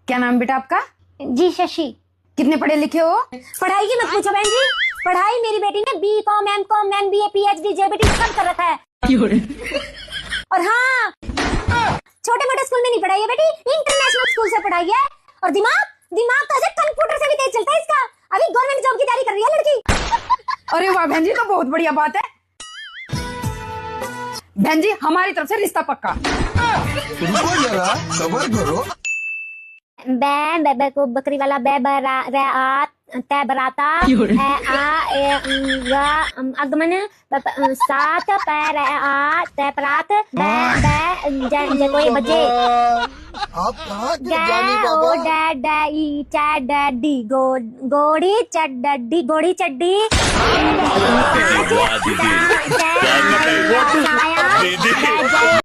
क्या नाम बेटा आपका? जी शशि। कितने पढ़े लिखे हो? पढ़ाई की मत पूछो बहन जी, पढ़ाई मेरी बेटी ने B.Com, M.Com, MBA, PhD, JBT सब कर रखा है। और हाँ, छोटे मोटे स्कूल में नहीं पढ़ाई है बेटी, इंटरनेशनल स्कूल से पढ़ाई है। और दिमाग तो ऐसे कंप्यूटर से भी तेज चलता है इसका। अभी गवर्नमेंट जॉब की तैयारी कर रही है लड़की। अरे वाह बहन जी, तो बहुत बढ़िया बात है। बहन जी हमारी तरफ से रिश्ता पक्का। रुको जरा, सब्र करो। बे को बकरी वाला बे बरा रे आ ते बराता ए आ ए गा अगमन सात पैर आ ते परात बे जे कोई बजे आप कहाँ के गे जानी ओ बाबा? डे डे ई चा डडी गोड़ी चड्डी गोड़ी चड्डी पाँच